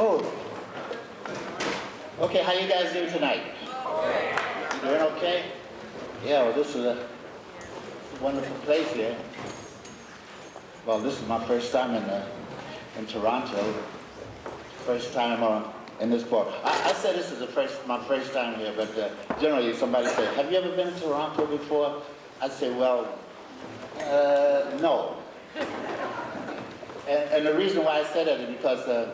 Oh, okay, how you guys doing tonight? You doing okay? Yeah, well, this is a wonderful place here. Well, this is my first time in Toronto. First time in this port. I said this is my first time here, but generally somebody say, have you ever been to Toronto before? I'd say, well, no. And the reason why I said that is because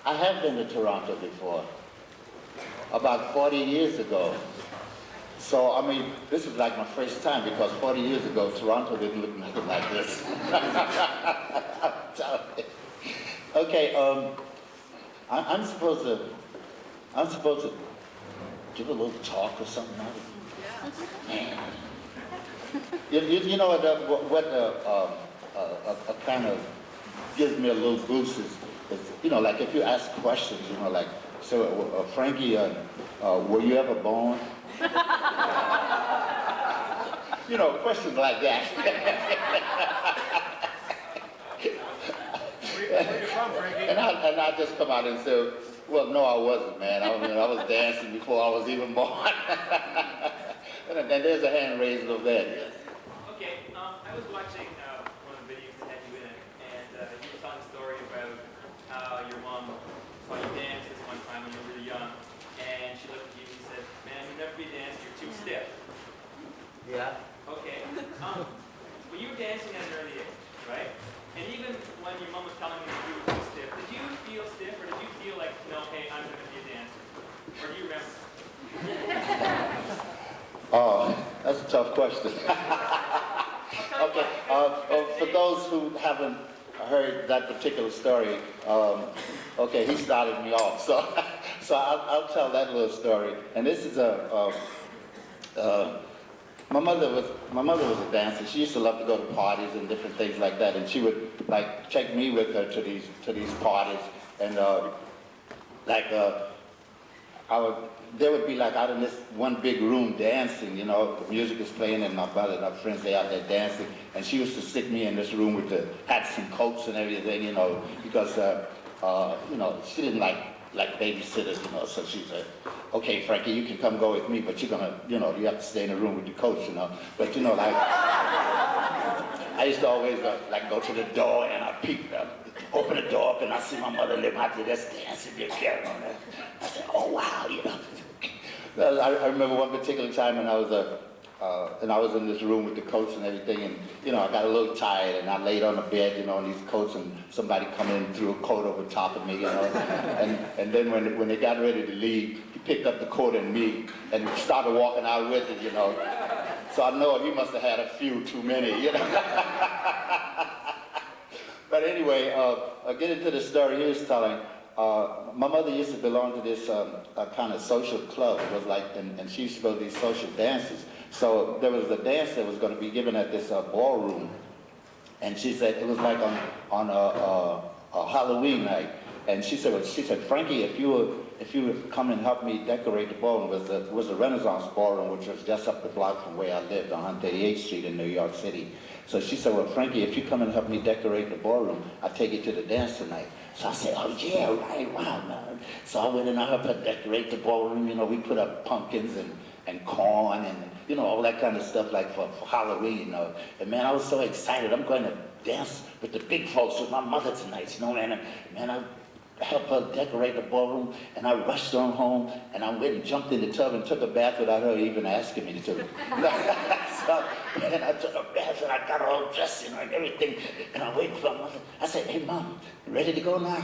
I have been to Toronto before, about 40 years ago. So, I mean, this is like my first time because 40 years ago, Toronto didn't look nothing like this. Okay, I'm supposed to give a little talk or something. Man. You know what kind of gives me a little boost is, you know, like if you ask questions, you know, like, so Frankie, were you ever born? You know, questions like that. Where you from, Frankie? And I just come out and say, well, no, I wasn't, man. I was dancing before I was even born. And there's a hand raised over there. Okay, I was watching one of the videos that had you in it, and you were telling a story about how your mom saw you dance this one time when you were really young, and she looked at you and said, man, you'll never be a dancer, you're too stiff. Yeah. Okay, but you were dancing at an early age, right? And even when your mom was telling you you were too stiff, did you feel stiff, or did you feel like, no, hey, I'm going to be a dancer? Or do you remember? Oh, that's a tough question. Okay, for those who haven't heard that particular story, okay, he started me off, so I'll tell that little story. And this is my mother was a dancer. She used to love to go to parties and different things like that, and she would like take me with her to these parties, and they would be like out in this one big room dancing, you know, the music is playing and my brother and our friends, they out there dancing, and she used to stick me in this room with the hats and coats and everything, you know, because, you know, she didn't like babysitters, you know, so she said, okay, Frankie, you can come go with me, but you're gonna, you know, you have to stay in the room with the coach, you know, but you know, like, I used to always like go to the door and I peek, open the door up and I see my mother and them out there just dancing, just carrying on there. I said, oh wow, you know. I remember one particular time when I was in this room with the coats and everything, and you know, I got a little tired and I laid on the bed, you know, on these coats, and somebody come in and threw a coat over top of me, you know. And then when they got ready to leave, he picked up the coat and me and started walking out with it, you know. So I know he must have had a few too many, you know. But anyway, getting to the story he was telling, my mother used to belong to this kind of social club. It was like, and she used to go to these social dances. So there was a dance that was going to be given at this ballroom, and she said it was like on a Halloween night. And she said, Frankie, if you would come and help me decorate the ballroom, it was a Renaissance ballroom, which was just up the block from where I lived on 138th Street in New York City. So she said, well, Frankie, if you come and help me decorate the ballroom, I'll take you to the dance tonight. So I said, oh yeah, right, wow, man. So I went and I helped her decorate the ballroom. You know, we put up pumpkins and corn and, you know, all that kind of stuff like for Halloween, you know. And man, I was so excited. I'm going to dance with the big folks with my mother tonight, you know, man. And, man, I helped her decorate the ballroom, and I rushed on home, and I went and jumped in the tub and took a bath without her even asking me to. So, and I took a bath, and I got all dressed, you know, and everything, and I waited for my mother. I said, hey, Mom, you ready to go now?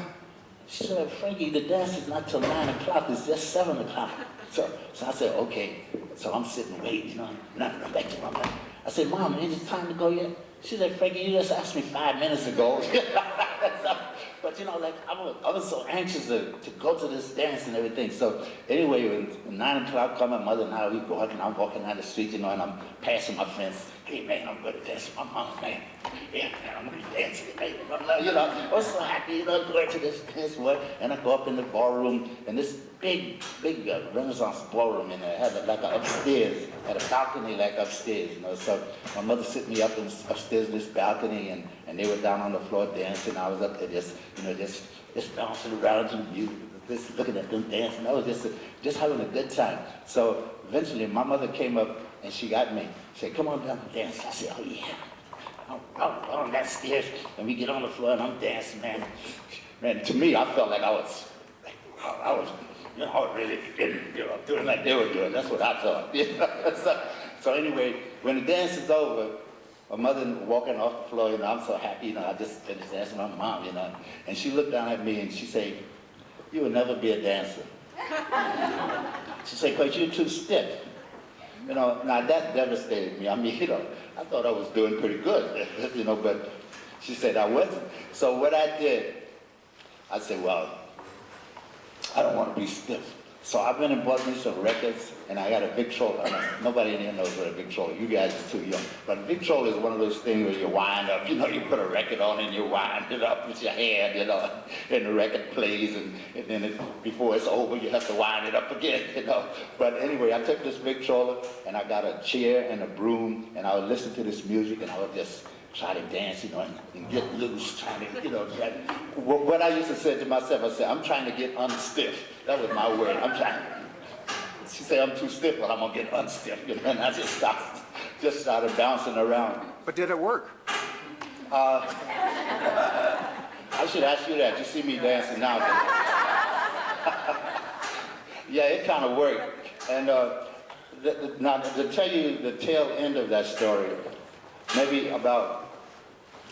She said, Frankie, the dance is not till 9 o'clock, it's just 7 o'clock. So I said, okay. So I'm sitting waiting, you know, nothing, I'm back to my mother. I said, Mom, ain't it time to go yet? She said, Frankie, you just asked me 5 minutes ago. But you know, like, I was so anxious to go to this dance and everything. So anyway, when 9 o'clock come, my mother and I, I'm walking down the street, you know, and I'm passing my friends. Hey man, I'm going to dance with my mom, man. Yeah, man, I'm going to dance tonight. You know, I was so happy, you know, going to this dance, and I go up in the ballroom, and this big Renaissance ballroom, and it had like an upstairs, had a balcony like upstairs, you know. So my mother set me up upstairs in this balcony, and they were down on the floor dancing. I was up there just, you know, just just bouncing around to the music, just looking at them dancing. I was just having a good time. So eventually my mother came up and she got me. She said, come on down and dance. I said, oh yeah. I'm on that stairs and we get on the floor and I'm dancing, man. Man, to me, I felt like I was, really, doing like they were doing. That's what I thought. So anyway, when the dance is over, my mother walking off the floor, I'm so happy, I just finished dancing with my mom, And she looked down at me and she said, you will never be a dancer. She said, because you're too stiff. Now that devastated me. I mean, I thought I was doing pretty good, but she said I wasn't. So what I did, I said, well, I don't want to be stiff. So I went and bought me some records, and I got a Victrola. Nobody in here knows what a Victrola. You guys are too young. But a Victrola is one of those things where you wind up, you put a record on and you wind it up with your hand, and the record plays, and then before it's over, you have to wind it up again, But anyway, I took this Victrola, and I got a chair and a broom, and I would listen to this music, and I would just try to dance, and get loose, trying to, what I used to say to myself, I said, I'm trying to get unstiff. That was my word. I'm trying. She said, I'm too stiff, but I'm going to get unstiff. And I just started bouncing around. But did it work? I should ask you that. You see me dancing now. Yeah, it kind of worked. And now, to tell you the tail end of that story, maybe about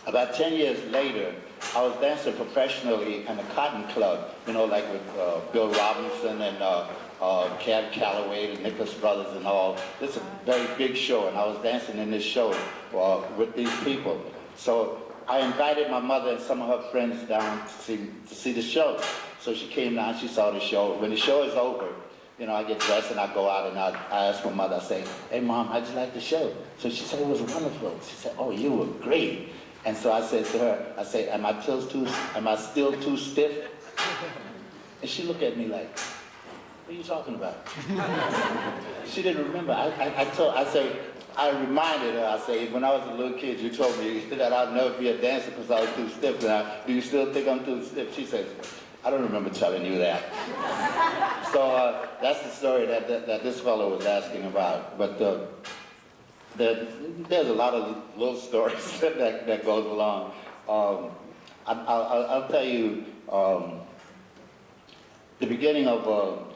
10 years later, I was dancing professionally in a cotton club, like with Bill Robinson and Cab Calloway, the Nicholas Brothers and all. It's a very big show, and I was dancing in this show with these people. So I invited my mother and some of her friends down to see the show. So she came down, she saw the show. When the show is over, I get dressed and I go out and I ask my mother, I say, hey Mom, how'd you like the show? So she said, it was wonderful. She said, oh, you were great. And so I said to her, I said, am I still too stiff? And she looked at me like, what are you talking about? She didn't remember. I reminded her, I said, when I was a little kid, you told me that I'd never be a dancer because I was too stiff. Now, do you still think I'm too stiff? She says, I don't remember telling you that. So that's the story that this fellow was asking about. But there's a lot of little stories that goes along. I'll tell you the beginning of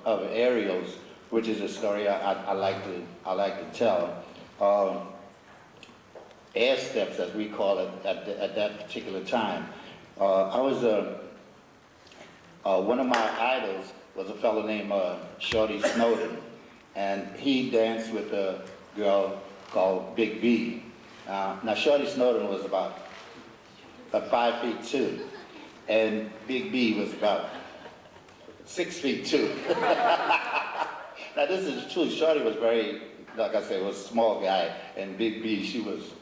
Aerials, which is a story I like to tell. Air steps, as we call it at that particular time. I was one of my idols was a fellow named Shorty Snowden, and he danced with a girl called Big B. Now Shorty Snowden was about 5'2", and Big B was about 6'2". Now this is true. Shorty was very, like I said, was a small guy, and Big B, she was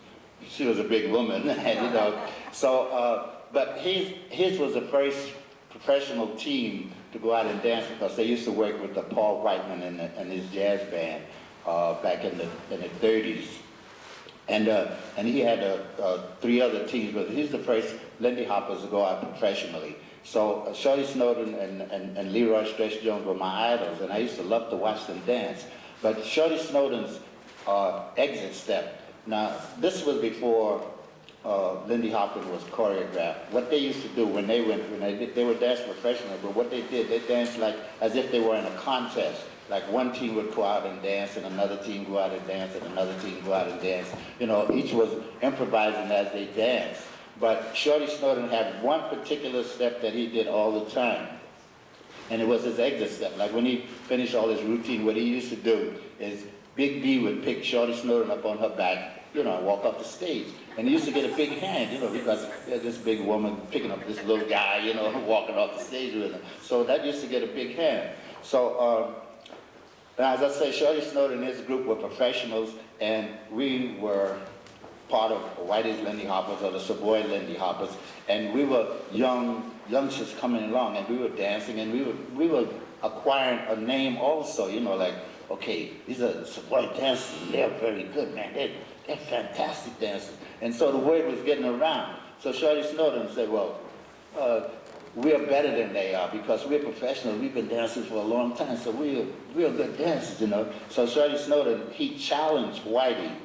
a big woman, and So, but his was the first professional team to go out and dance because they used to work with the Paul Whiteman and his jazz band back in the 30s. And he had 3 other teams, but he's the first Lindy Hoppers to go out professionally. So Shorty Snowden and Leroy Stretch Jones were my idols, and I used to love to watch them dance. But Shorty Snowden's exit step, now this was before Lindy Hopper was choreographed. What they used to do when they were dancing professionally, but what they did, they danced like as if they were in a contest. Like one team would go out and dance, and another team go out and dance, and another team go out and dance. Each was improvising as they danced. But Shorty Snowden had one particular step that he did all the time, and it was his exit step. Like when he finished all his routine, what he used to do is Big B would pick Shorty Snowden up on her back, and walk up the stage. And he used to get a big hand, because this big woman picking up this little guy, walking off the stage with him. So that used to get a big hand. So, as I say, Shorty Snowden and his group were professionals, and we were part of Whitey's Lindy Hoppers or the Savoy Lindy Hoppers, and we were youngsters coming along, and we were dancing, and we were acquiring a name also, like, okay, these are Savoy dancers, they're very good, man, they're fantastic dancers. And so the word was getting around. So Shorty Snowden said, well, we're better than they are because we're professionals. We've been dancing for a long time, so we're real good dancers, you know. So Shorty Snowden, he challenged Whitey.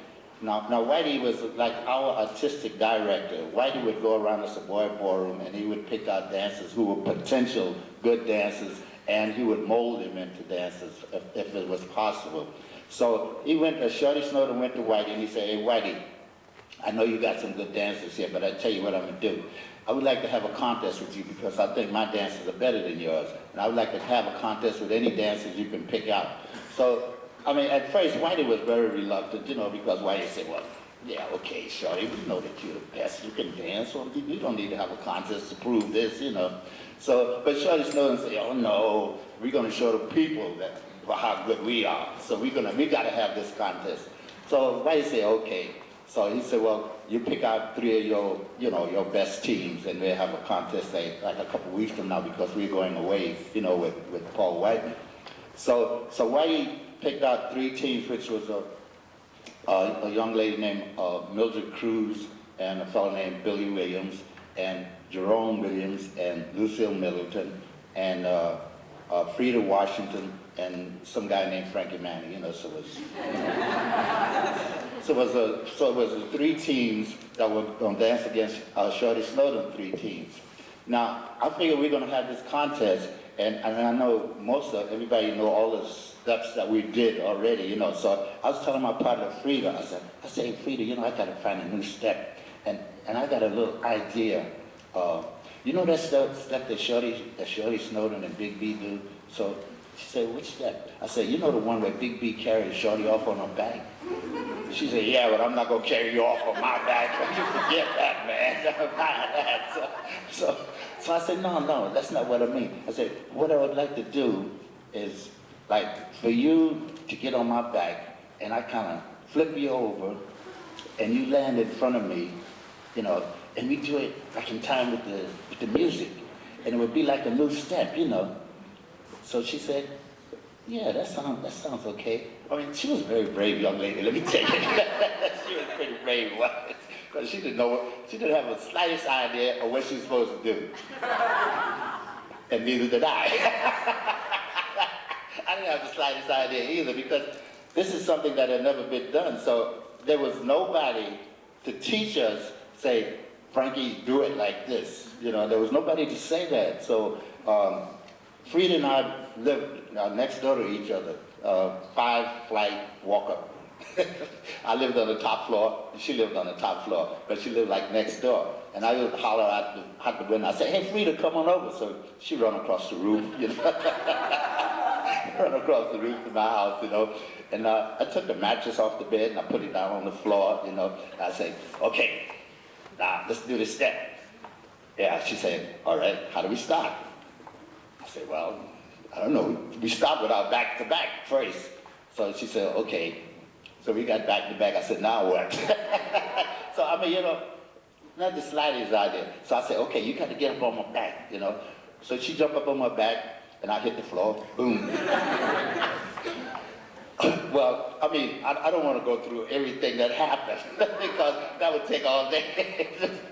Now Whitey was like our artistic director. Whitey would go around the Savoy Ballroom and he would pick out dancers who were potential good dancers, and he would mold them into dancers if it was possible. So Shorty Snowden went to Whitey and he said, hey Whitey, I know you got some good dancers here, but I tell you what I'm gonna do. I would like to have a contest with you because I think my dances are better than yours. And I would like to have a contest with any dancers you can pick out. So, I mean, at first, Whitey was very reluctant, you know, because Whitey said, well, yeah, okay, Shorty, we know that you're the best. You can dance, so you don't need to have a contest to prove this, you know. So, but Shorty Snowden said, oh no, we're gonna show the people that how good we are. So we gotta have this contest. So Whitey said, okay. So he said, well, you pick out 3 of your best teams, and we'll have a contest like a couple weeks from now because we're going away, you know, with Paul Whitey. So Whitey picked out 3 teams, which was a young lady named Mildred Cruz, and a fellow named Billy Williams, and Jerome Williams, and Lucille Middleton, and Frida Washington, and some guy named Frankie Manning, you know, so it was 3 teams that were going to dance against Shorty Snowden 3 teams. Now, I figured we're going to have this contest, and I know everybody know all the steps that we did already, you know, so I was telling my partner Frida, I said, hey Frida, you know, I got to find a new step, and I got a little idea. You know that step that Shorty Snowden and Big B do? So she said, which step? I said, you know the one where Big B carries Shorty off on her back? She said, yeah, but I'm not going to carry you off on my back. You forget that, man. So I said, no, that's not what I mean. I said, what I would like to do is, like, for you to get on my back, and I kind of flip you over, and you land in front of me, you know, and we do it like in time with the music, and it would be like a new step, you know. So she said, yeah, that sounds okay. I mean, she was a very brave young lady, let me tell you. She was a pretty brave one, because she didn't have the slightest idea of what she was supposed to do. And neither did I. I didn't have the slightest idea either, because this is something that had never been done. So there was nobody to teach us, say, Frankie, do it like this. You know, there was nobody to say that. So Frida and I lived next door to each other, 5-flight walk-up. I lived on the top floor, she lived on the top floor, but she lived like next door. And I would holler out the window, I said, hey Frida, come on over. So she run across the roof, you know. Run across the roof to my house, you know. And I took the mattress off the bed and I put it down on the floor, you know. And I said, okay, now let's do this step. Yeah, she said, all right, how do we start? I said, well, I don't know. We start with our back to back first. So she said, okay. So we got back to back. I said, now what? So I mean, you know, not the slightest idea. So I said, okay, you got to get up on my back, you know. So she jumped up on my back and I hit the floor. Boom. Well, I mean, I don't want to go through everything that happened because that would take all day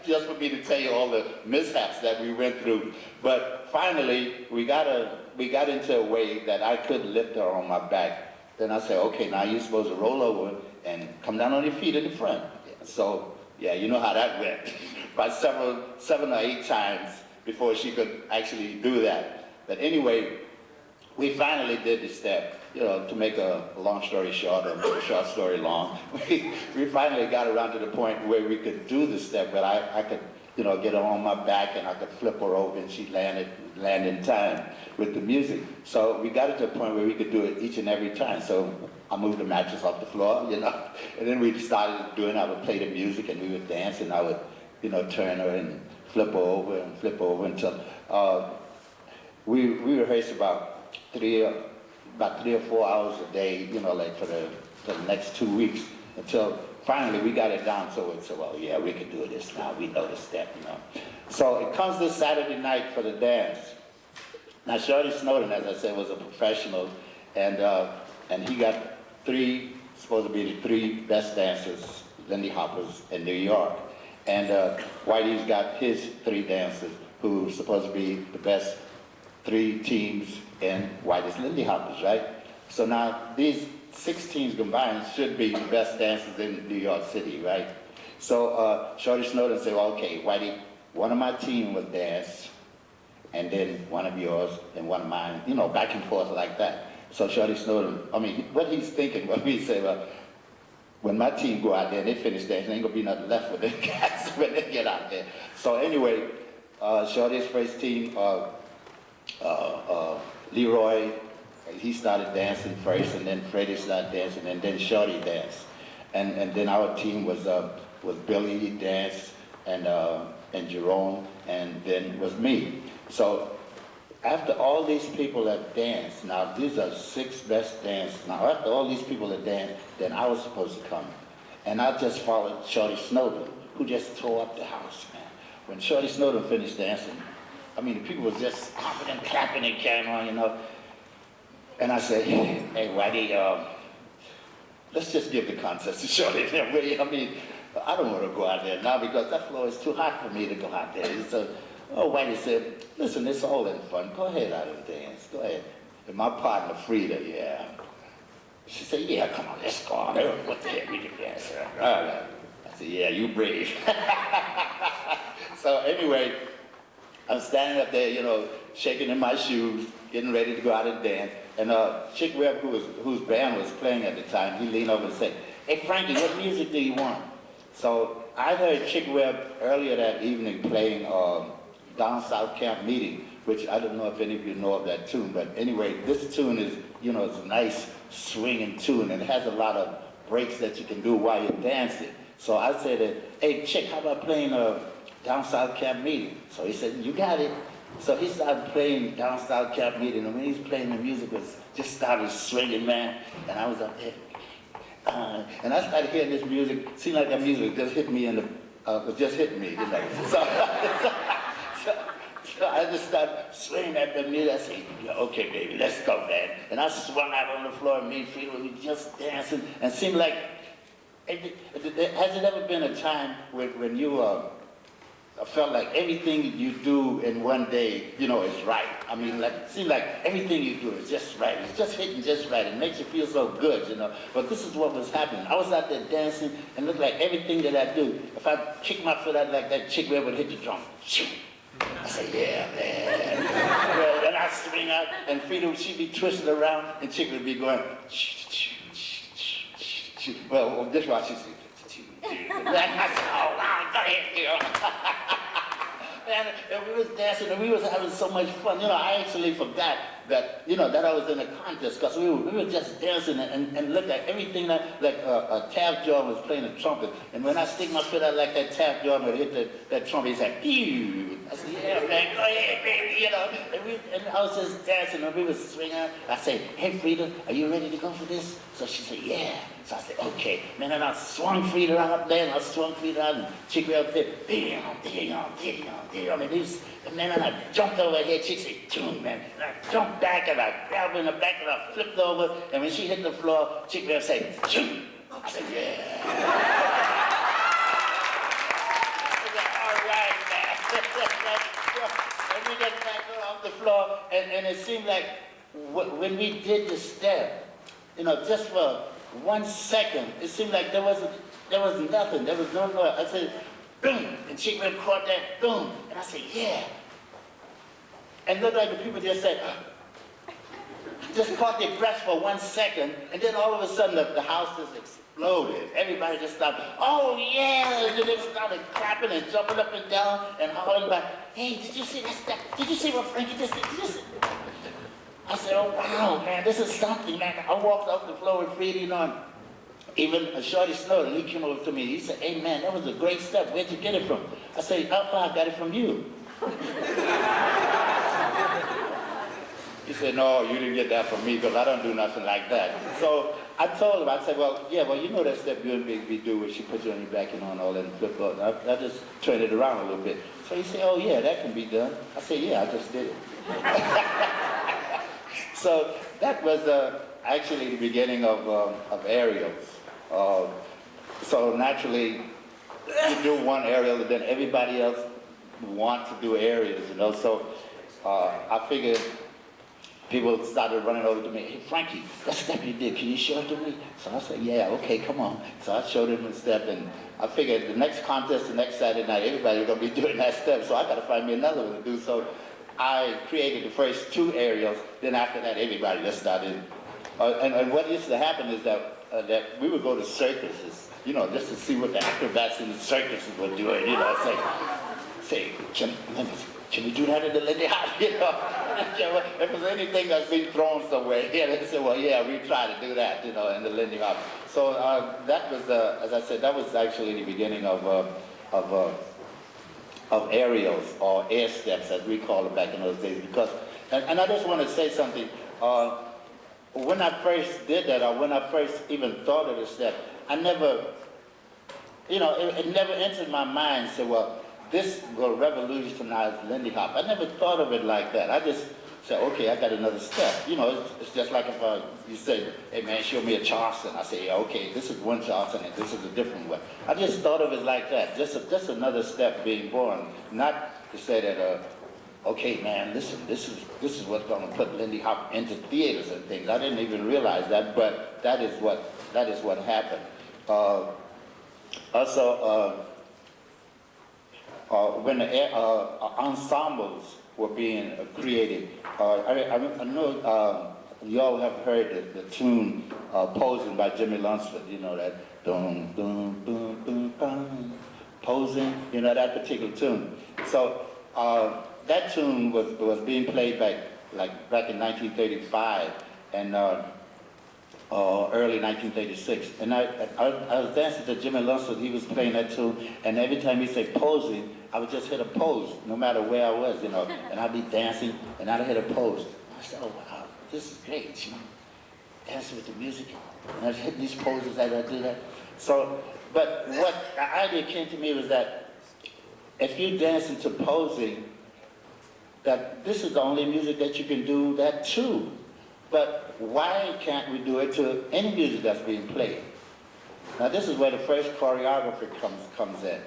just for me to tell you all the mishaps that we went through. But finally, we got into a way that I could lift her on my back. Then I said, okay, now you're supposed to roll over and come down on your feet in the front. So, yeah, you know how that went. About 7 or 8 times before she could actually do that. But anyway, we finally did the step. You know, to make a long story short, or a short story long, we finally got around to the point where we could do the step, but I could, you know, get her on my back and I could flip her over and she'd land in time with the music. So we got it to a point where we could do it each and every time. So I moved the mattress off the floor, you know, and then we started doing, I would play the music and we would dance and I would, you know, turn her and flip her over until, we rehearsed about 3 or 4 hours a day, you know, like for the next 2 weeks, until finally we got it down so we said, well, yeah, we can do this now, we know the step, you know. So it comes this Saturday night for the dance. Now Shorty Snowden, as I said, was a professional, and he got supposed to be the 3 best dancers, Lindy Hoppers in New York. And Whitey's got his 3 dancers, who's supposed to be the best 3 teams in Whitest Lindy Hoppers, right? So now these 6 teams combined should be the best dancers in New York City, right? So Shorty Snowden said, well, okay, Whitey, one of my team will dance, and then one of yours, and one of mine, you know, back and forth like that. So Shorty Snowden, I mean, what he's thinking when we say, well, when my team go out there and they finish dancing, ain't gonna be nothing left for them guys when they get out there. So anyway, Shorty's first team, Leroy, he started dancing first, and then Freddie started dancing, and then Shorty danced. And then our team was Billy, he danced, and Jerome, and then was me. So after all these people have danced, now these are 6 best dancers. Now after all these people have danced, then I was supposed to come. And I just followed Shorty Snowden, who just tore up the house, man. When Shorty Snowden finished dancing, I mean, the people were just clapping and clapping and carrying on, you know. And I said, hey, Whitey, let's just give the contest to Shorty. I mean, I don't want to go out there now because that floor is too hot for me to go out there. So, Whitey said, listen, it's all in fun. Go ahead out and dance. Go ahead. And my partner, Frida, yeah. She said, yeah, come on, let's go on. What the heck, we can dance. All right. I said, yeah, you brave. So anyway, I'm standing up there, you know, shaking in my shoes, getting ready to go out and dance. And Chick Webb, whose band was playing at the time, he leaned over and said, hey, Frankie, what music do you want? So I heard Chick Webb earlier that evening playing Down South Camp Meeting, which I don't know if any of you know of that tune, but anyway, this tune is, you know, it's a nice swinging tune, and it has a lot of breaks that you can do while you're dancing. So I said, hey, Chick, how about playing Down South Camp Meeting? So he said, you got it. So he started playing Down South Camp Meeting, and when he was playing, the music was just started swinging, man, and I was up there. And I started hearing this music. Seemed like that music just hit me in the, was just hitting me, you know. So I just started swinging at the music. I said, yeah, okay, baby, let's go, man. And I swung out on the floor, and me and Frida were just dancing, and it seemed like, has it ever been a time when you felt like everything you do in one day, you know, is right? I mean, like, it seemed like everything you do is just right. It's just hitting just right. It makes you feel so good, you know. But this is what was happening. I was out there dancing, and it looked like everything that I do, if I kick my foot out like that, Chick Webb would hit the drum. I said, yeah, man. Well, then I swing out, and Frida, she'd be twisting around, and Chick would be going, well, this is why she said, I said, oh, wow, go ahead, girl. Man, and we was dancing, and we was having so much fun. You know, I actually forgot that, you know, that I was in a contest, because we were just dancing and looked at everything like Taft Jordan was playing the trumpet. And when I stick my foot out like that, Taft Jordan would hit that trumpet. He said, pew. I said, yeah, man, go ahead, baby, you know. And I was just dancing, and we was swinging. I said, hey, Frida, are you ready to go for this? So she said, yeah. So I said, okay. Man, and I swung Frida out there, and I swung Frida out, and Chick Webb said, and man, and I jumped over here. Chick said, tune, man. And I jumped back, and I grabbed her in the back, and I flipped over, and when she hit the floor, Chick Webb said, tune. I said, yeah. I said, all right, man. And we got back off the floor, and it seemed like when we did the step, you know, just for 1 second, it seemed like there was nothing. There was no noise. I said, boom, and Chick Webb caught that, boom, and I said, yeah. And looked like the people just said, just caught their breath for 1 second, and then all of a sudden the house just exploded. Everybody just started, oh yeah, and then they started clapping and jumping up and down and hollering back, hey, did you see this? Did you see what Frankie just did? Did you see? I said, oh wow, man, this is something, man. I walked off the floor with Freddie, you know, even Shorty Snowden, he came over to me, he said, hey man, that was a great step, where'd you get it from? I said, oh, I got it from you. He said, no, you didn't get that from me, because I don't do nothing like that. So I told him, I said, well, yeah, well, you know that step you and Big do where she puts you on your back and on all that and flip up. I just turned it around a little bit. So he said, oh yeah, that can be done. I said, yeah, I just did it. So that was actually the beginning of aerials. So naturally, you do one aerial, and then everybody else want to do areas, you know. So I figured people started running over to me. Hey, Frankie, that step you did, can you show it to me? So I said, yeah, okay, come on. So I showed him the step, and I figured the next contest, the next Saturday night, everybody's gonna be doing that step, so I gotta find me another one to do. So I created the first 2 aerials, then after that, everybody just started. And what used to happen is that we would go to circuses, you know, just to see what the acrobats in the circuses were doing, you know, say, can we do that in the Lindy Hop, you know? If there's anything that's been thrown somewhere, yeah, they say, well, yeah, we try to do that, you know, in the Lindy Hop. So that was, as I said, that was actually the beginning of aerials, or air steps, as we call it back in those days. Because, and I just want to say something. When I first did that, or when I first even thought of the step, I never, you know, it never entered my mind, say, well, this will revolutionize Lindy Hop. I never thought of it like that. I just said, okay, I got another step. You know, it's just like if you say, hey man, show me a Charleston. I say, yeah, okay, this is one Charleston and this is a different one. I just thought of it like that, just another step being born. Not to say that, okay man, listen, this is what's gonna put Lindy Hop into theaters and things. I didn't even realize that, but that is what happened. Also, when the ensembles were being created, I know you all have heard the tune "Posing" by Jimmy Lunsford. You know that dum dum dum dum dum, posing. You know that particular tune. So that tune was being played back in 1935 and early 1936. And I was dancing to Jimmy Lunsford. He was playing that tune, and every time he said "posing," I would just hit a pose, no matter where I was, you know. And I'd be dancing, and I'd hit a pose. I said, oh wow, this is great, you know, dancing with the music. And I'd hit these poses as I do that. So, but what the idea came to me was that if you're dancing to posing, that this is the only music that you can do that to. But why can't we do it to any music that's being played? Now this is where the first choreography comes in.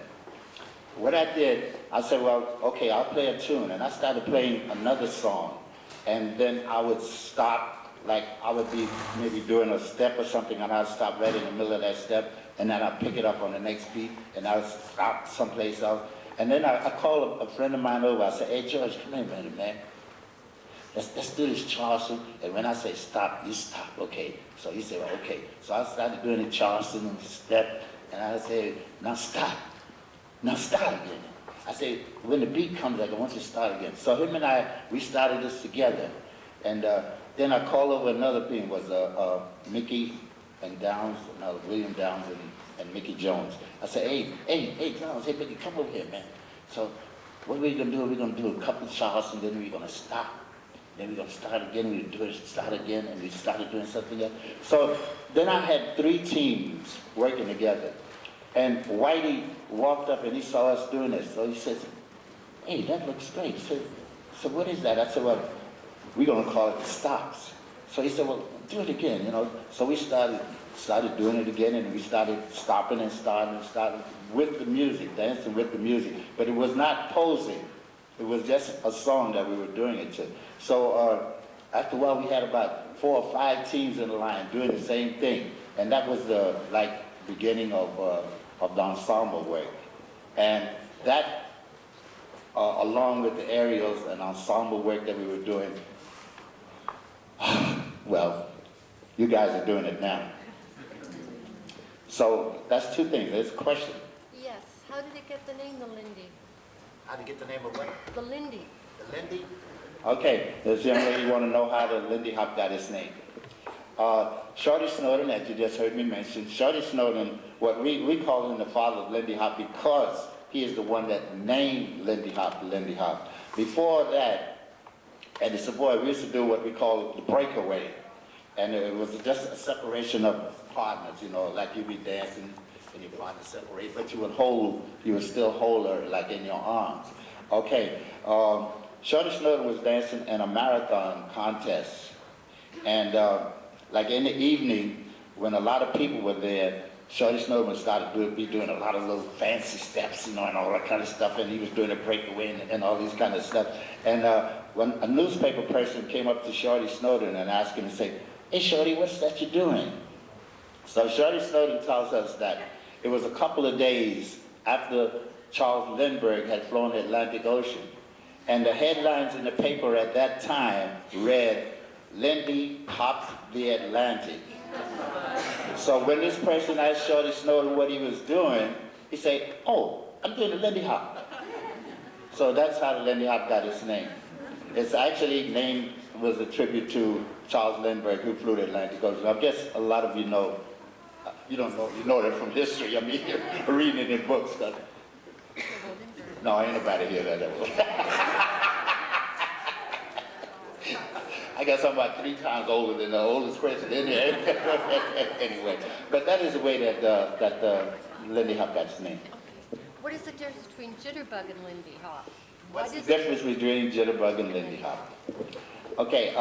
What I did, I said, well, okay, I'll play a tune. And I started playing another song. And then I would stop, like I would be maybe doing a step or something, and I'd stop right in the middle of that step, and then I'd pick it up on the next beat, and I would stop someplace else. And then I called a friend of mine over. I said, hey, George, come here a minute, man. Let's do this Charleston. And when I say stop, you stop, okay? So he said, well, okay. So I started doing the Charleston and step, and I said, now stop. Now start again. I said, when the beat comes, I want you to start again. So him and I, we started this together. And then I called over another thing, was Mickey and Downs, William Downs and Mickey Jones. I said, hey, Downs, hey, Mickey, come over here, man. So what are we gonna do? We're gonna do a couple of shots, and then we're gonna stop. Then we're gonna start again, we do it, start again, and we started doing something else. So then I had 3 teams working together. And Whitey walked up and he saw us doing this. So he says, hey, that looks great. So what is that? I said, well, we're gonna call it the stops. So he said, well, do it again, you know. So we started doing it again, and we started stopping and starting with the music, dancing with the music. But it was not posing. It was just a song that we were doing it to. So after a while, we had about 4 or 5 teams in the line doing the same thing. And that was the beginning of the ensemble work. And that, along with the aerials and ensemble work that we were doing, well, you guys are doing it now. So that's 2 things. There's a question. Yes. How did it get the name the Lindy? How to get the name of what? The Lindy. The Lindy? Okay, this young lady want to know how the Lindy Hop got its name. Shorty Snowden, that you just heard me mention, Shorty Snowden, what we call him the father of Lindy Hop because he is the one that named Lindy Hop Lindy Hop. Before that, at the Savoy, we used to do what we call the breakaway. And it was just a separation of partners, you know, like you'd be dancing and your partner separate, but you would still hold her like in your arms. Okay, Shorty Snowden was dancing in a marathon contest. And like in the evening, when a lot of people were there, Shorty Snowden started doing a lot of little fancy steps, you know, and all that kind of stuff, and he was doing a breakaway and all these kind of stuff. And when a newspaper person came up to Shorty Snowden and asked him to say, "Hey Shorty, what's that you're doing?" So Shorty Snowden tells us that it was a couple of days after Charles Lindbergh had flown the Atlantic Ocean, and the headlines in the paper at that time read, "Lindy Hop the Atlantic." So when this person asked Shorty Snowden what he was doing, he said, "Oh, I'm doing the Lindy Hop." So that's how the Lindy Hop got its name. It's actually named, was a tribute to Charles Lindbergh, who flew the Atlantic Ocean. I guess a lot of you know, you don't know, you know that from history. I mean, you're reading it in books. No, ain't nobody here that I guess I'm about 3 times older than the oldest person in here. Anyway, but that is the way that Lindy Hop got its name. What is the difference between Jitterbug and Lindy Hop? What's the difference between Jitterbug and Lindy Hop? Okay,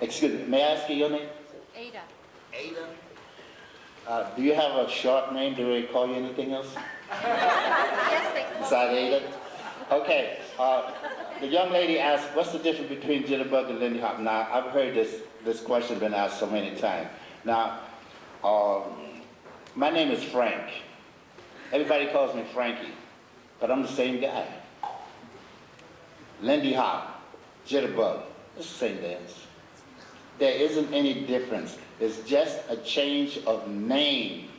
excuse me, may I ask you your name? Ada. Ada? Do you have a short name? Do they call you anything else? Yes, they call Besides me Ada? Okay, the young lady asked, what's the difference between Jitterbug and Lindy Hop? Now, I've heard this question been asked so many times. Now, my name is Frank. Everybody calls me Frankie, but I'm the same guy. Lindy Hop, Jitterbug, it's the same dance. There isn't any difference. It's just a change of name.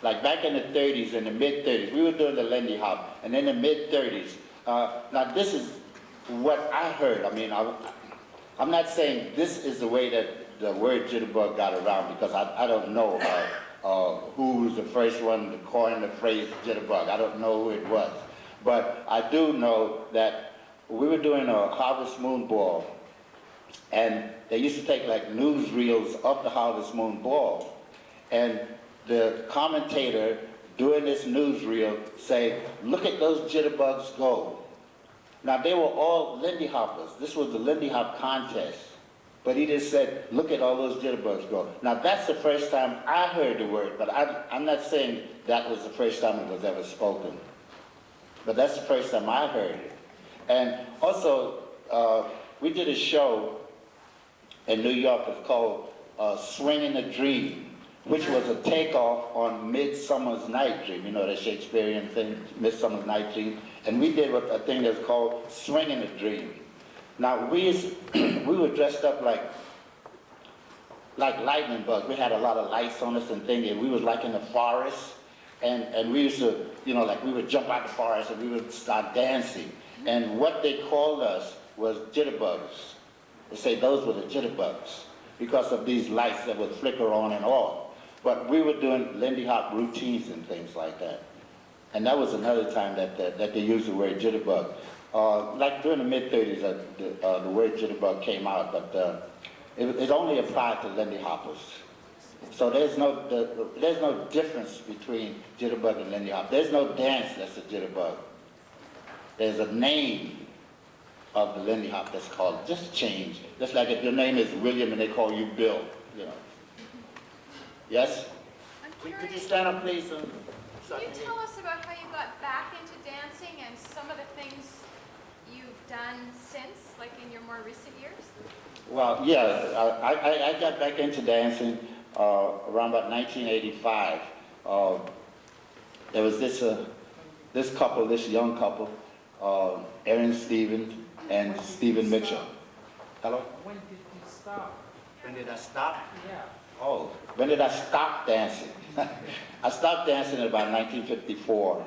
Like back in the 30s, in the mid-30s, we were doing the Lindy Hop, and in the mid-30s, now this is what I heard. I mean, I'm not saying this is the way that the word Jitterbug got around, because I don't know who was the first one to coin the phrase Jitterbug. I don't know who it was. But I do know that we were doing a Harvest Moon Ball, and they used to take like newsreels of the Harvest Moon Ball, and the commentator doing this newsreel say, "Look at those jitterbugs go." Now they were all Lindy Hoppers. This was the Lindy Hop contest. But he just said, "Look at all those jitterbugs go." Now that's the first time I heard the word, but I'm not saying that was the first time it was ever spoken. But that's the first time I heard it. And also, we did a show in New York. It's called Swinging a Dream, which was a takeoff on Midsummer's Night Dream. You know, the Shakespearean thing, Midsummer's Night Dream. And we did a thing that's called Swinging a Dream. Now, we were dressed up like lightning bugs. We had a lot of lights on us and things, and we was like in the forest. And we used to, you know, like we would jump out the forest and we would start dancing. And what they called us was jitterbugs. They say those were the jitterbugs because of these lights that would flicker on and off. But we were doing Lindy Hop routines and things like that. And that was another time that they used the word jitterbug. Like during the mid-30s, the word jitterbug came out, but it only applied to Lindy Hoppers. So there's no difference between jitterbug and Lindy Hop. There's no dance that's a jitterbug. There's a name of the Lindy Hop that's called, just change. Just like if your name is William and they call you Bill, you know. Yes? I'm Could you curious, stand up, please? can you tell us about how you got back into dancing and some of the things you've done since, like in your more recent years? Well, yeah, I got back into dancing around about 1985. There was this young couple, Aaron Stevens and Stephen Mitchell. Hello? When did you stop? When did I stop? Yeah. Oh, when did I stop dancing? I stopped dancing in about 1954.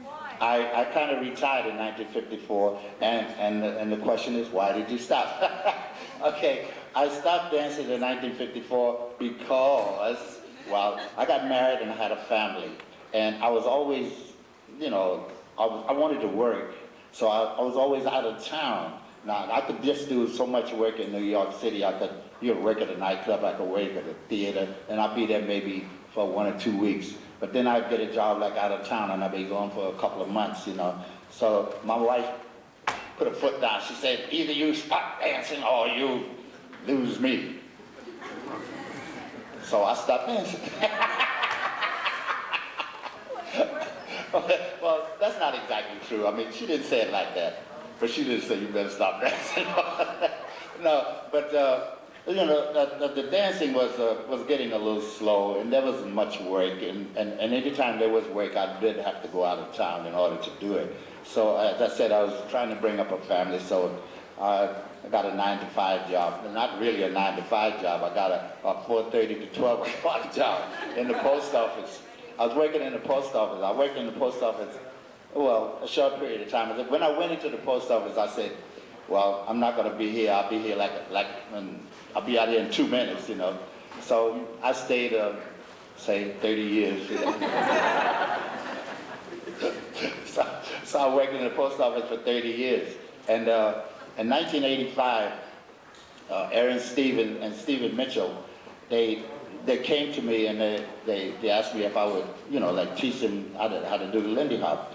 Why? I kind of retired in 1954, and the question is, why did you stop? Okay, I stopped dancing in 1954 because, well, I got married and I had a family, and I was always, you know, I wanted to work, so I was always out of town. Now, I could just do so much work in New York City. I could, you know, work at a nightclub, I could work at a theater, and I'd be there maybe for 1 or 2 weeks. But then I'd get a job like out of town, and I'd be gone for a couple of months, you know. So my wife put her foot down. She said, either you stop dancing or you lose me. So I stopped dancing. Well, that's not exactly true. I mean, she didn't say it like that, but she didn't say you better stop dancing. No, but you know, the dancing was getting a little slow, and there wasn't much work, and any time there was work, I did have to go out of town in order to do it. So as I said, I was trying to bring up a family, so I got a 9-to-5 job. Not really a 9-to-5 job. I got a 4:30 to 12 o'clock job in the post office. I was working in the post office. I worked in the post office, well, a short period of time. When I went into the post office, I said, well, I'm not going to be here. I'll be here I'll be out here in 2 minutes, you know. So I stayed, say, 30 years. You know? so I worked in the post office for 30 years. And in 1985, Aaron Stephen and Stephen Mitchell, they came to me and they asked me if I would, you know, like teach them how to do the Lindy Hop.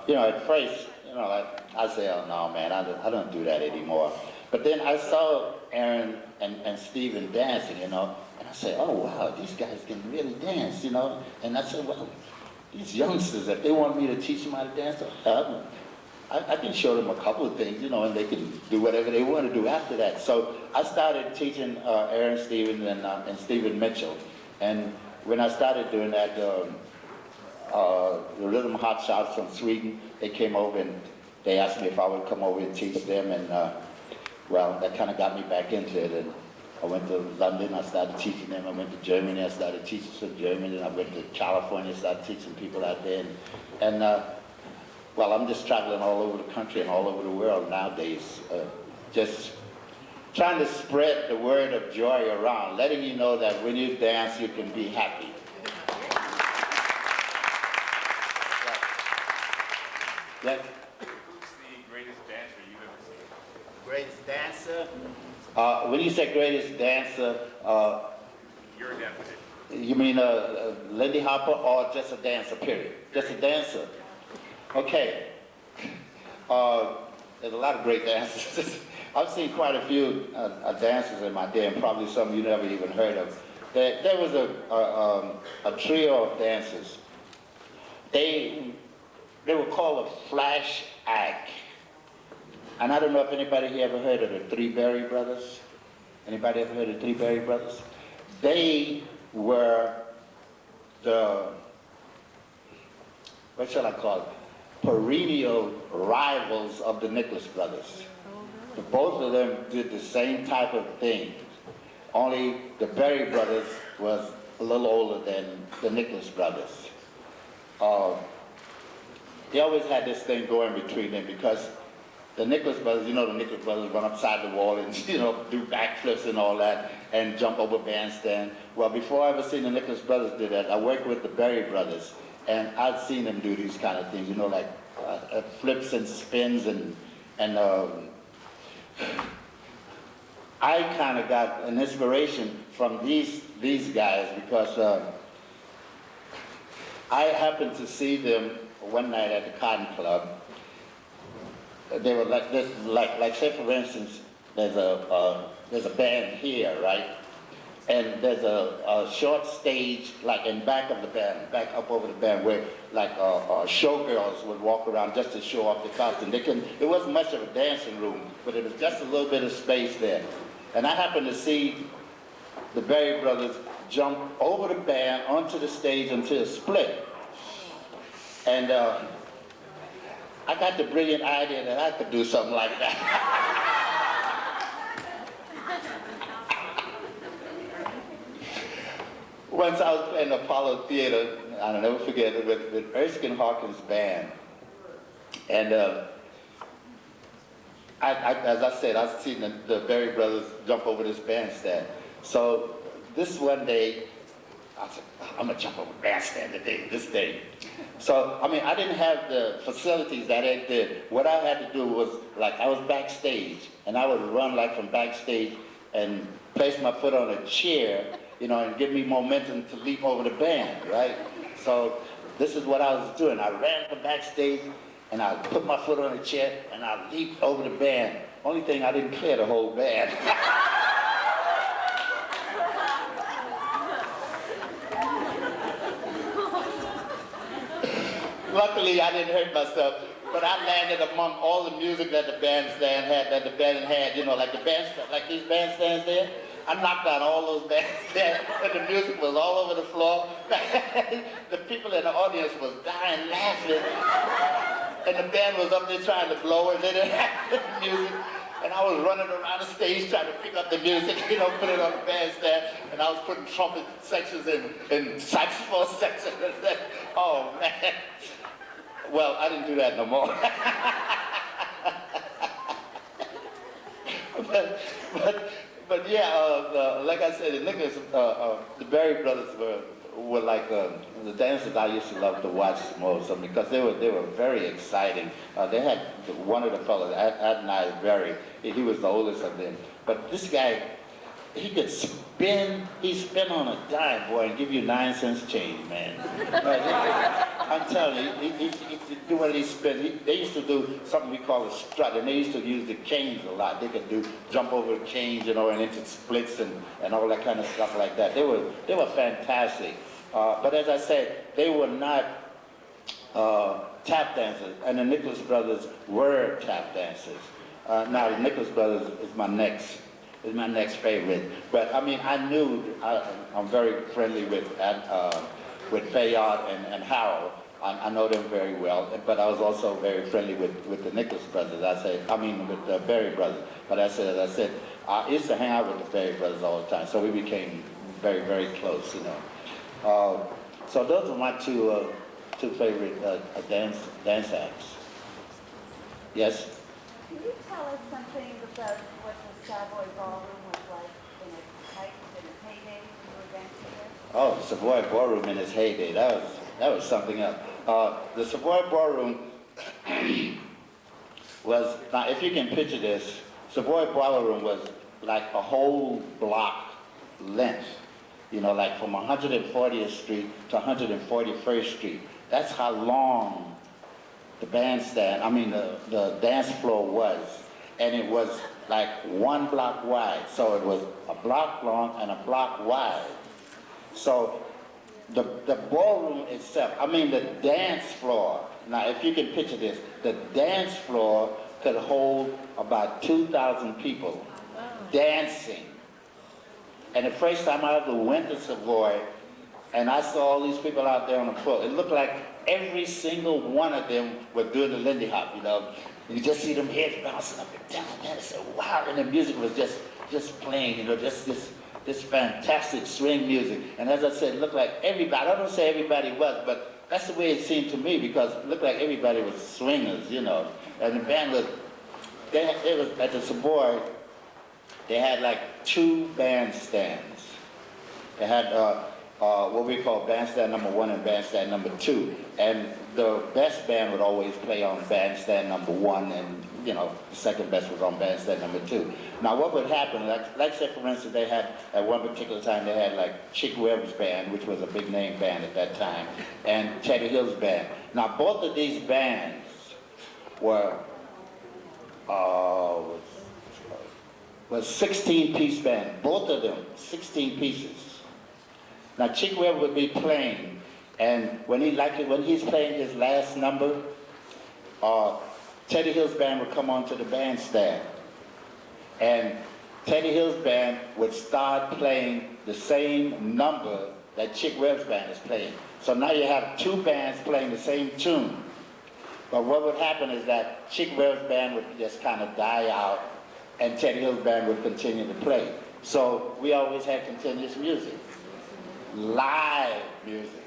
You know, at first, you know, I say, oh no, man, I don't do that anymore. But then I saw Aaron and Stephen dancing, you know, and I said, oh wow, these guys can really dance, you know. And I said, well, these youngsters, if they want me to teach them how to dance, I can show them a couple of things, you know, and they can do whatever they want to do after that. So I started teaching Aaron Stevens and Stephen Mitchell. And when I started doing that, the Rhythm Hot Shots from Sweden, they came over and they asked me if I would come over and teach them. And well, that kind of got me back into it. And I went to London, I started teaching them. I went to Germany, I started teaching some German. And I went to California, started teaching people out there. And well, I'm just traveling all over the country and all over the world nowadays, just trying to spread the word of joy around, letting you know that when you dance, you can be happy. Yes? Who's the greatest dancer you've ever seen? Greatest dancer? When you say greatest dancer, Your definition. you mean Lindy Hopper or just a dancer, period? Just a dancer? Okay. There's a lot of great dancers. I've seen quite a few dancers in my day, and probably some you never even heard of. There was a trio of dancers. They were called a flash act. And I don't know if anybody here ever heard of the Three Berry Brothers. Anybody ever heard of the Three Berry Brothers? They were the, what shall I call it? Perennial rivals of the Nicholas brothers. The both of them did the same type of thing, only the Berry brothers was a little older than the Nicholas brothers. They always had this thing going between them because the Nicholas brothers, you know, the Nicholas brothers run upside the wall and, you know, do backflips and all that and jump over bandstand. Well, before I ever seen the Nicholas brothers do that, I worked with the Berry brothers. And I've seen them do these kind of things, you know, like flips and spins and I kind of got an inspiration from these guys because I happened to see them one night at the Cotton Club. They were like this, like say for instance, there's a band here, right? And there's a short stage, like in back of the band, back up over the band, where like showgirls would walk around just to show off the costume. It wasn't much of a dancing room, but it was just a little bit of space there. And I happened to see the Berry brothers jump over the band onto the stage until it split. And I got the brilliant idea that I could do something like that. Once I was playing Apollo Theater, I'll never forget it, with Erskine Hawkins' band. And as I said, I've seen the Berry brothers jump over this bandstand. So this one day, I said, I'm gonna jump over the bandstand today, this day. So, I mean, I didn't have the facilities that they did. What I had to do was, like, I was backstage, and I would run like from backstage and place my foot on a chair, you know, and give me momentum to leap over the band, right? So this is what I was doing. I ran from backstage, and I put my foot on a chair, and I leaped over the band. Only thing, I didn't clear the whole band. Luckily, I didn't hurt myself, but I landed among all the music that the bandstand had, you know, like the bandstand, like these bandstands there. I knocked out all those bandstands, and the music was all over the floor. The people in the audience was dying laughing, and the band was up there trying to blow it. They didn't have the music. And I was running around the stage trying to pick up the music, you know, put it on the bandstand, and I was putting trumpet sections and saxophone sections. Oh, man. Well, I didn't do that no more. but yeah, like I said, the Nicholas, the Berry brothers were like the dancers I used to love to watch most of them because they were very exciting. They had one of the fellows, Adonai Berry. He was the oldest of them. But this guy, he could spin. He spin on a dime, boy, and give you 9 cents change, man. I'm telling you, he do one of these spins. They used to do something we call a strut, and they used to use the canes a lot. They could do jump over the canes, you know, and into splits and all that kind of stuff like that. They were fantastic. But as I said, they were not tap dancers, and the Nicholas brothers were tap dancers. Now the Nicholas brothers is my next favorite. But I mean, I'm very friendly with Fayard and Harold. I know them very well, but I was also very friendly with the Nicholas brothers. With the Berry brothers. But as I said, I used to hang out with the Berry brothers all the time, so we became very, very close, you know. So those are my two favorite dance acts. Yes? Can you tell us something about what the Savoy Ballroom was like in its height, in its heyday when you were dancing there? Oh, the Savoy Ballroom in its heyday, that was something else. The Savoy Ballroom was, now if you can picture this, Savoy Ballroom was like a whole block length, you know, like from 140th Street to 141st Street. That's how long the bandstand, the dance floor was. And it was like 1 block wide. So it was a block long and a block wide. So the ballroom itself, the dance floor, now if you can picture this, the dance floor could hold about 2,000 people dancing. And the first time I ever went to Savoy, and I saw all these people out there on the floor, it looked like every single one of them were doing the Lindy Hop, you know. You just see them heads bouncing up and down, and I said, wow, and the music was just playing, you know, just this fantastic swing music. And as I said, it looked like everybody, I don't say everybody was, but that's the way it seemed to me, because it looked like everybody was swingers, you know. And the band was, they was at the Savoy, they had like 2 bandstands. They had what we call bandstand number 1 and bandstand number 2. And the best band would always play on bandstand number 1, and you know, the second best was on bandstand number 2. Now what would happen, like say for instance, they had, at one particular time, they had like Chick Webb's band, which was a big name band at that time, and Teddy Hill's band. Now both of these bands were 16-piece band, both of them, 16 pieces. Now Chick Webb would be playing, and when he's playing his last number, Teddy Hill's band would come onto the bandstand, and Teddy Hill's band would start playing the same number that Chick Webb's band is playing. So now you have 2 bands playing the same tune. But what would happen is that Chick Webb's band would just kind of die out, and Teddy Hill's band would continue to play. So we always had continuous music. Live music.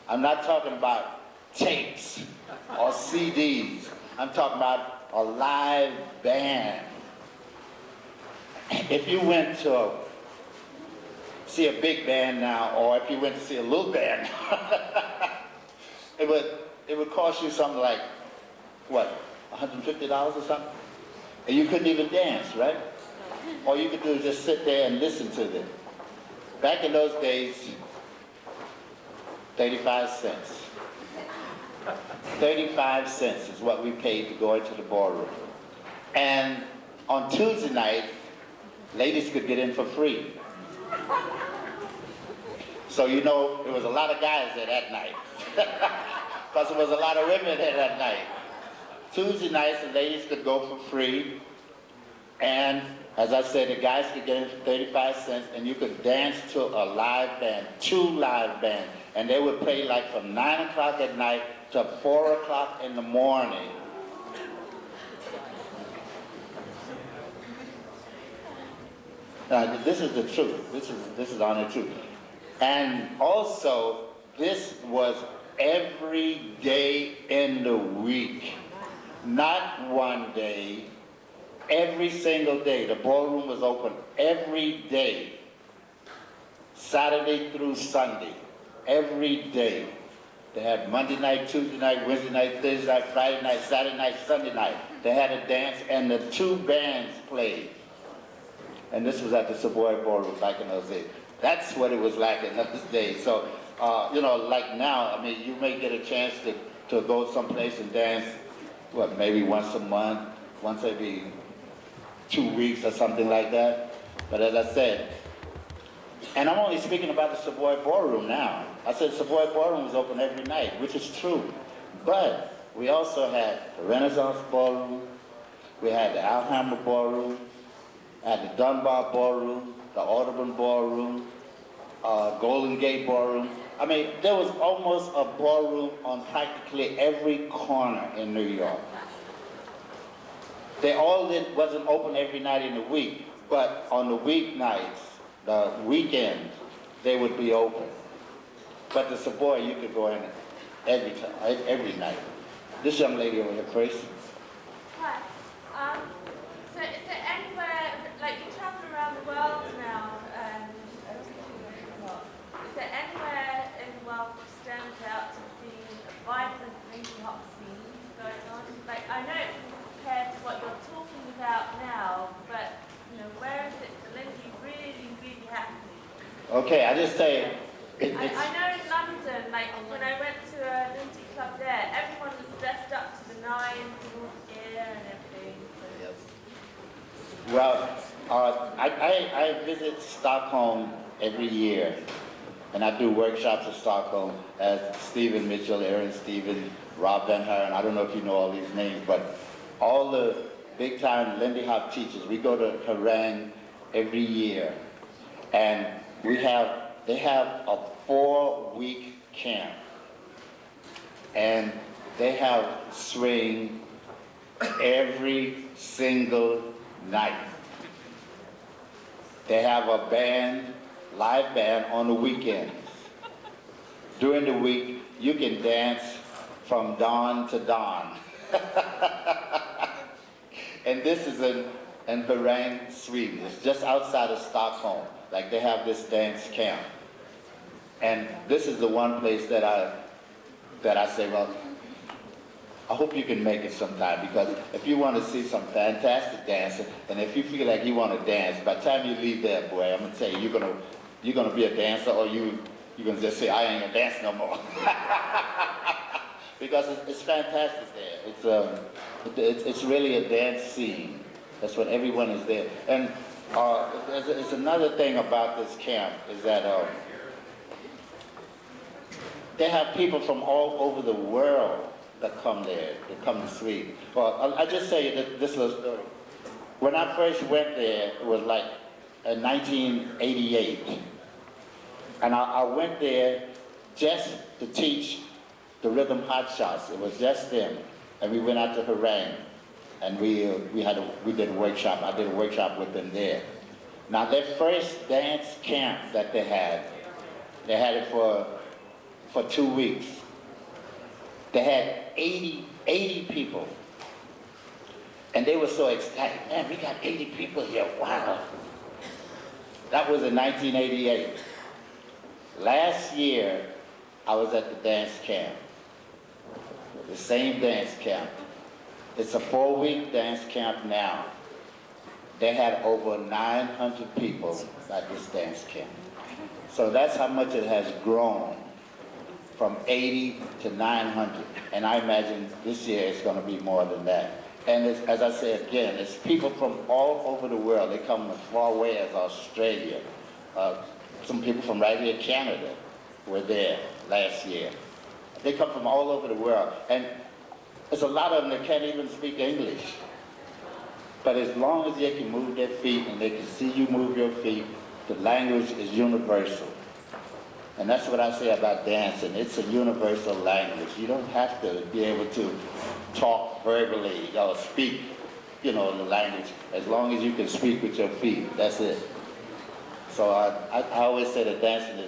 I'm not talking about tapes or CDs. I'm talking about a live band. If you went to see a big band now, or if you went to see a little band, it would cost you something like, what, $150 or something? And you couldn't even dance, right? All you could do is just sit there and listen to them. Back in those days, 35 cents. 35 cents is what we paid to go into the ballroom. And on Tuesday night, ladies could get in for free. So you know, there was a lot of guys there that night. because there was a lot of women there that night. Tuesday nights, the ladies could go for free. And as I said, the guys could get in for 35 cents, and you could dance to a live band, 2 live bands. And they would play like from 9 o'clock at night to 4 o'clock in the morning. Now, this is the truth. This is honest truth. And also, this was every day in the week. Not one day, every single day. The ballroom was open every day, Saturday through Sunday, every day. They had Monday night, Tuesday night, Wednesday night, Thursday night, Friday night, Saturday night, Sunday night. They had a dance, and the 2 bands played. And this was at the Savoy Ballroom back in those days. That's what it was like in those days. So, you know, like now, I mean, you may get a chance to go someplace and dance, what, maybe once a month, once every 2 weeks or something like that. But as I said, and I'm only speaking about the Savoy Ballroom now. I said Savoy Ballroom was open every night, which is true. But we also had the Renaissance Ballroom, we had the Alhambra Ballroom, had the Dunbar Ballroom, the Audubon Ballroom, Golden Gate Ballroom. I mean, there was almost a ballroom on practically every corner in New York. They all wasn't open every night in the week, but on the weeknights, the weekends, they would be open. But the Savoy, you could go in every time, every night. This young lady over here first. Hi. So is there anywhere, like you travel around the world now, and is there anywhere in the world which stands out as being a vibrant Lindy Hop scene going on? Like, I know it's compared to what you're talking about now, but, you know, where is it for Lindy really happening? Okay, I just say, I know in London, like when I went to a Lindy club there, everyone was dressed up to the nines and all the gear and everything. So. well, I visit Stockholm every year, and I do workshops in Stockholm as Stephen Mitchell, Aaron Stephen, Rob Van Haren. I don't know if you know all these names, but all the big-time Lindy Hop teachers, we go to Harang every year, and they have a 4-week camp, and they have swing every single night. They have a band, live band on the weekends. During the week, you can dance from dawn to dawn. And this is in Harang, Sweden. It's just outside of Stockholm. Like, they have this dance camp. And this is the one place that I say, well, I hope you can make it sometime, because if you want to see some fantastic dancing, and if you feel like you want to dance, by the time you leave there, boy, I'm gonna tell you, you're gonna be a dancer, or you're gonna just say, I ain't gonna dance no more. Because it's fantastic there. It's really a dance scene. That's when everyone is there. And there's another thing about this camp is that they have people from all over the world that come there, that come to Sweden. Well, I'll just say this little story. When I first went there, it was like in 1988. And I went there just to teach the rhythm hot shots. It was just them. And we went out to Harang, and we did a workshop. I did a workshop with them there. Now, their first dance camp that they had it for 2 weeks. They had 80 people. And they were so excited. Man, we got 80 people here, wow. That was in 1988. Last year, I was at the dance camp. The same dance camp. It's a 4-week dance camp now. They had over 900 people at this dance camp. So that's how much it has grown, from 80 to 900. And I imagine this year it's going to be more than that. And it's, as I said again, it's people from all over the world. They come as far away as They come from all over the world. And there's a lot of them that can't even speak English. But as long as they can move their feet and they can see you move your feet, the language is universal. And that's what I say about dancing. It's a universal language. You don't have to be able to talk verbally or speak, the language. As long as you can speak with your feet, that's it. So I always say that dancing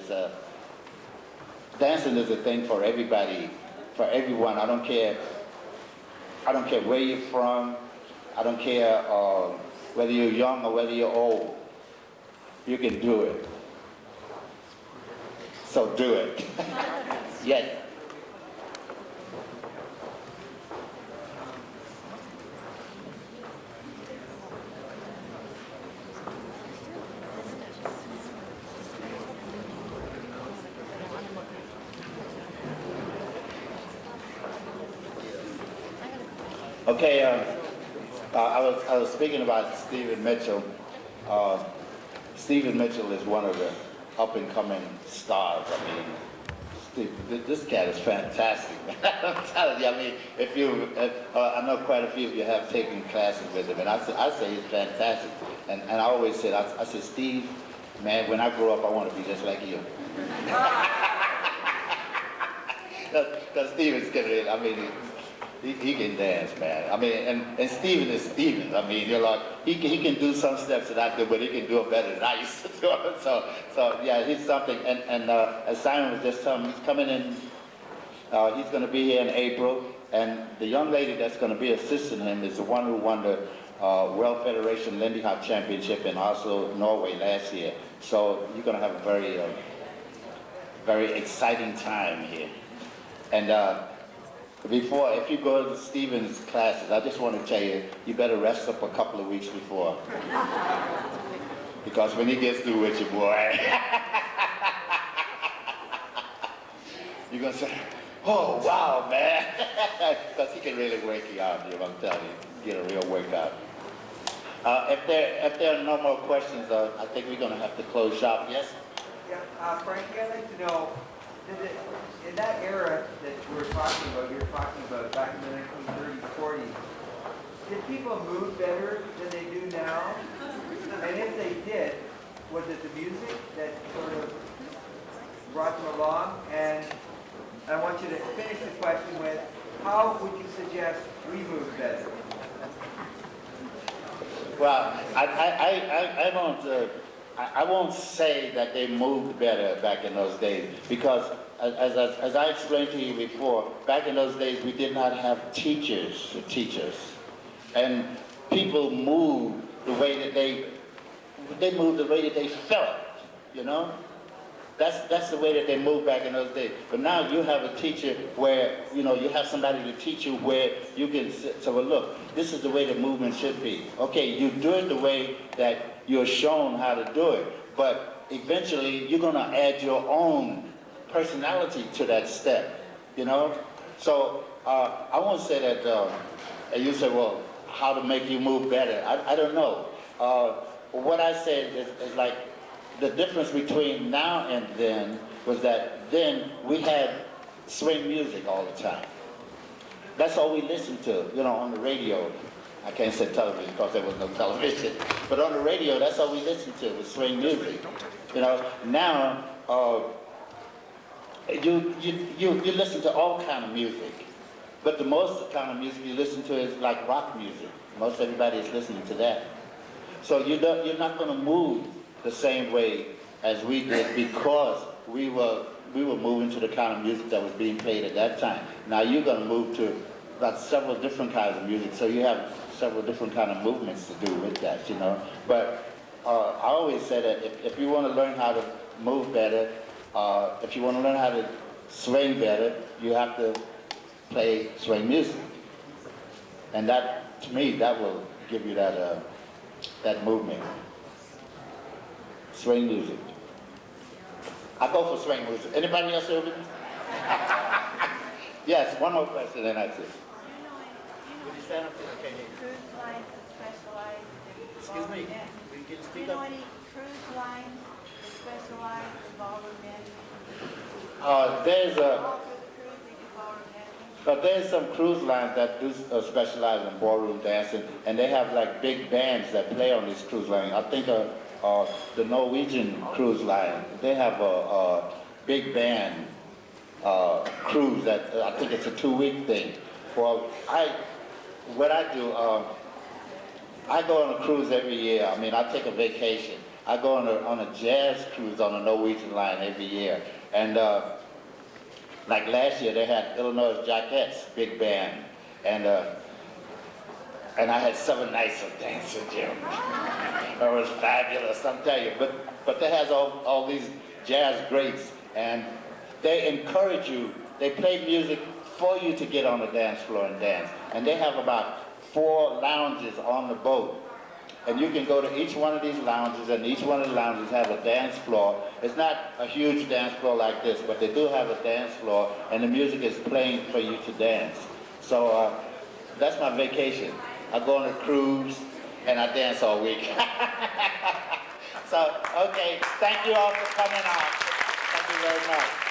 is a thing for everybody, for everyone. I don't care where you're from. I don't care whether you're young or whether you're old. You can do it. So do it. Yet. Okay, I was speaking about Stephen Mitchell. Stephen Mitchell is one of the up-and-coming stars. I mean, this cat is fantastic. I'm telling you. I mean, I know quite a few of you have taken classes with him, and I say he's fantastic. And I always said, I said, Steve, man, when I grow up, I want to be just like you. Because Stephen's getting, I mean, he can dance, man. I mean, and Stephen is Stephen. I mean, he can do some steps that I do, but he can do it better than I used to do it. So yeah, he's something. And as Simon was just telling me, he's coming in. He's going to be here in April, and the young lady that's going to be assisting him is the one who won the World Federation Lindy Hop Championship in Oslo, Norway last year. So you're going to have a very, very exciting time here. And if you go to Stephen's classes, I just want to tell you, you better rest up a couple of weeks before. Because when he gets through with you, boy, you're going to say, oh, wow, man. Because he can really wake you out, I'm telling you, get a real workout. If there are no more questions, I think we're going to have to close shop. Yes? Yeah, Frankie, I'd like to know, in that era that you're talking about back in the 1930s, 40s, did people move better than they do now? And if they did, was it the music that sort of brought them along? And I want you to finish the question with, how would you suggest we move better? Well, I won't say that they moved better back in those days, because as I explained to you before, back in those days we did not have teachers to teach us, and people moved the way that they moved the way that they felt, That's the way that they moved back in those days. But now you have a teacher where, you have somebody to teach you where you can say, well, look, this is the way the movement should be. Okay, you do it the way that you're shown how to do it, but eventually you're going to add your own personality to that step, So I won't say that, and you say, well, how to make you move better. I don't know. What I said is like, the difference between now and then was that then we had swing music all the time. That's all we listened to, on the radio. I can't say television because there was no television. But on the radio, that's all we listened to was swing music. Now you listen to all kind of music. But the most kind of music you listen to is like rock music. Most everybody is listening to that. So you're not going to move the same way as we did because we were moving to the kind of music that was being played at that time. Now you're going to move to about several different kinds of music, so you have several different kind of movements to do with that, But I always say that if you want to learn how to move better, if you want to learn how to swing better, you have to play swing music. And that, to me, that will give you that movement. Swing music. I go for swing music. Anybody else here with me? Yes, one more question and that's it. Would you stand up to the candy? Cruise lines that specialize in Excuse me, involving men. will you get to Do speak you know up? any cruise lines that specialize in involving men? There's a, All through the cruise, they just But there's some cruise lines that do specialize in ballroom dancing, and they have like big bands that play on these cruise lines. I think the Norwegian cruise line, they have a big band cruise that I think it's a 2-week thing. Well, what I do, I go on a cruise every year. I mean, I take a vacation. I go on a jazz cruise on a Norwegian line every year, and like last year, they had Illinois Jackettes big band, and I had 7 nights of dancing, Jim. It was fabulous, I'm telling you. But they has all these jazz greats, and they encourage you. They play music for you to get on the dance floor and dance. And they have about 4 lounges on the boat. And you can go to each one of these lounges, and each one of the lounges have a dance floor. It's not a huge dance floor like this, but they do have a dance floor, and the music is playing for you to dance. So that's my vacation. I go on a cruise, and I dance all week. So, okay, thank you all for coming out. Thank you very much.